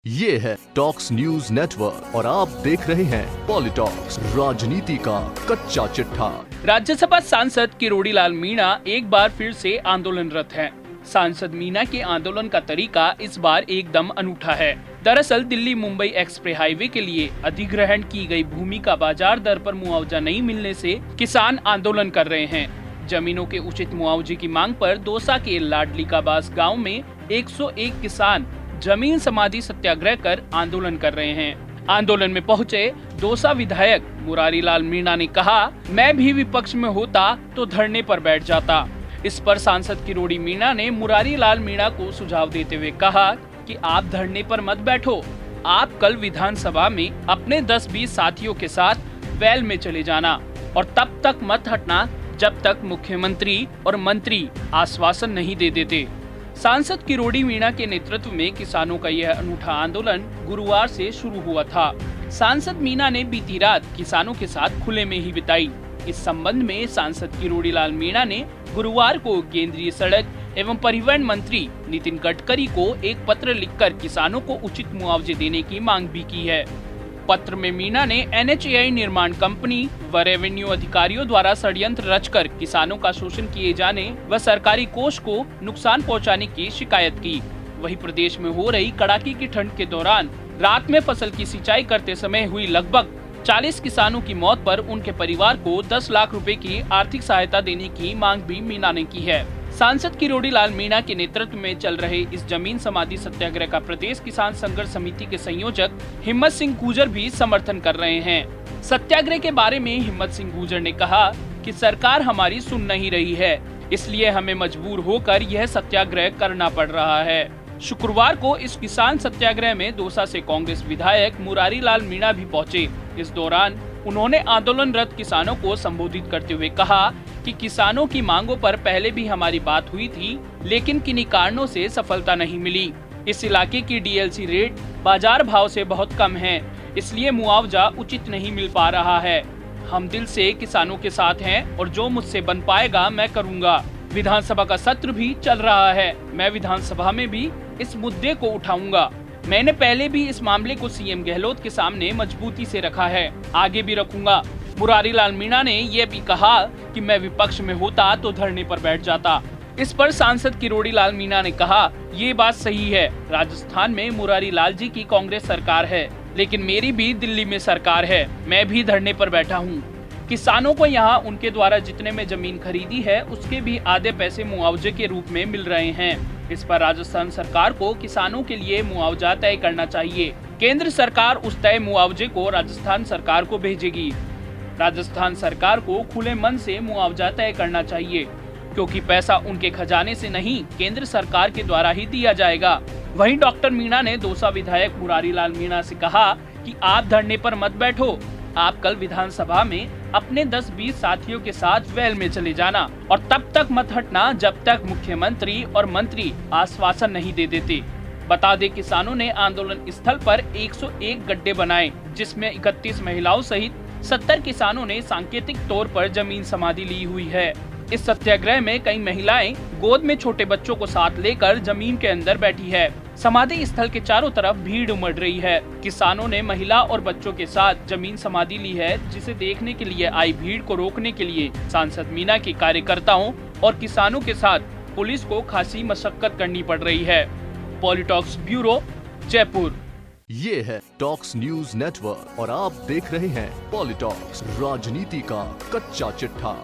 ये है talks news network और आप देख रहे हैं पॉलिटॉक्स, राजनीति का कच्चा चिट्ठा। राज्यसभा सांसद किरोड़ीलाल मीणा एक बार फिर से आंदोलनरत हैं। सांसद मीणा के आंदोलन का तरीका इस बार एकदम अनूठा है। दरअसल दिल्ली मुंबई एक्सप्रेस हाईवे के लिए अधिग्रहण की गई भूमि का बाजार दर पर मुआवजा नहीं मिलने से किसान आंदोलन कर रहे हैं। जमीनों के उचित मुआवजे की मांग पर दौसा के लाडली का बास गाँव में 101 किसान जमीन समाधि सत्याग्रह कर आंदोलन कर रहे हैं। आंदोलन में पहुंचे दौसा विधायक मुरारीलाल मीणा ने कहा, मैं भी विपक्ष में होता तो धरने पर बैठ जाता। इस पर सांसद किरोड़ी मीणा ने मुरारीलाल मीणा को सुझाव देते हुए कहा कि आप धरने पर मत बैठो, आप कल विधानसभा में अपने 10-20 साथियों के साथ वैल में चले जाना और तब तक मत हटना जब तक मुख्यमंत्री और मंत्री आश्वासन नहीं दे देते। सांसद किरोड़ी मीणा के नेतृत्व में किसानों का यह अनूठा आंदोलन गुरुवार से शुरू हुआ था। सांसद मीणा ने बीती रात किसानों के साथ खुले में ही बिताई। इस संबंध में सांसद किरोड़ीलाल मीणा ने गुरुवार को केंद्रीय सड़क एवं परिवहन मंत्री नितिन गडकरी को एक पत्र लिखकर किसानों को उचित मुआवजे देने की मांग भी की है। पत्र में मीणा ने NHAI निर्माण कंपनी व रेवेन्यू अधिकारियों द्वारा षड्यंत्र रचकर किसानों का शोषण किए जाने व सरकारी कोष को नुकसान पहुंचाने की शिकायत की। वहीं प्रदेश में हो रही कड़ाके की ठंड के दौरान रात में फसल की सिंचाई करते समय हुई लगभग 40 किसानों की मौत पर उनके परिवार को 10 लाख रुपए की आर्थिक सहायता देने की मांग भी मीणा ने की है। सांसद किरोड़ीलाल मीणा के नेतृत्व में चल रहे इस जमीन समाधि सत्याग्रह का प्रदेश किसान संघर्ष समिति के संयोजक हिम्मत सिंह गुर्जर भी समर्थन कर रहे हैं। सत्याग्रह के बारे में हिम्मत सिंह गुर्जर ने कहा कि सरकार हमारी सुन नहीं रही है, इसलिए हमें मजबूर होकर यह सत्याग्रह करना पड़ रहा है। शुक्रवार को इस किसान सत्याग्रह में दौसा से कांग्रेस विधायक मुरारीलाल मीणा भी पहुंचे। इस दौरान उन्होंने आंदोलनरत किसानों को संबोधित करते हुए कहा कि किसानों की मांगों पर पहले भी हमारी बात हुई थी, लेकिन किन्हीं कारणों से सफलता नहीं मिली। इस इलाके की DLC रेट बाजार भाव से बहुत कम है, इसलिए मुआवजा उचित नहीं मिल पा रहा है। हम दिल से किसानों के साथ हैं और जो मुझसे बन पाएगा मैं करूंगा। विधानसभा का सत्र भी चल रहा है, मैं विधानसभा में भी इस मुद्दे को उठाऊंगा। मैंने पहले भी इस मामले को CM गहलोत के सामने मजबूती से रखा है, आगे भी रखूंगा। मुरारीलाल मीणा ने यह भी कहा कि मैं विपक्ष में होता तो धरने पर बैठ जाता। इस पर सांसद किरोड़ीलाल मीणा ने कहा, ये बात सही है, राजस्थान में मुरारीलाल जी की कांग्रेस सरकार है, लेकिन मेरी भी दिल्ली में सरकार है, मैं भी धरने पर बैठा हूँ। किसानों को यहाँ उनके द्वारा जितने में जमीन खरीदी है उसके भी आधे पैसे मुआवजे के रूप में मिल रहे हैं। इस पर राजस्थान सरकार को किसानों के लिए मुआवजा तय करना चाहिए। केंद्र सरकार उस तय मुआवजे को राजस्थान सरकार को भेजेगी। राजस्थान सरकार को खुले मन से मुआवजा तय करना चाहिए, क्योंकि पैसा उनके खजाने से नहीं केंद्र सरकार के द्वारा ही दिया जाएगा। वहीं डॉक्टर मीणा ने दौसा विधायक मुरारीलाल मीणा से कहा कि आप धरने पर मत बैठो, आप कल विधानसभा में अपने 10-20 साथियों के साथ वैल में चले जाना और तब तक मत हटना जब तक मुख्यमंत्री और मंत्री आश्वासन नहीं दे देते। बता दें, किसानों ने आंदोलन स्थल पर 101 गड्ढे बनाए, जिसमें 31 महिलाओं सहित 70 किसानों ने सांकेतिक तौर पर जमीन समाधि ली हुई है। इस सत्याग्रह में कई महिलाएं गोद में छोटे बच्चों को साथ लेकर जमीन के अंदर बैठी है। समाधि स्थल के चारों तरफ भीड़ उमड़ रही है। किसानों ने महिला और बच्चों के साथ जमीन समाधि ली है, जिसे देखने के लिए आई भीड़ को रोकने के लिए सांसद मीणा के कार्यकर्ताओं और किसानों के साथ पुलिस को खासी मशक्कत करनी पड़ रही है। पॉलिटॉक्स ब्यूरो, जयपुर। ये है टॉक्स न्यूज नेटवर्क और आप देख रहे हैं पॉलिटॉक्स, राजनीति का कच्चा चिट्ठा।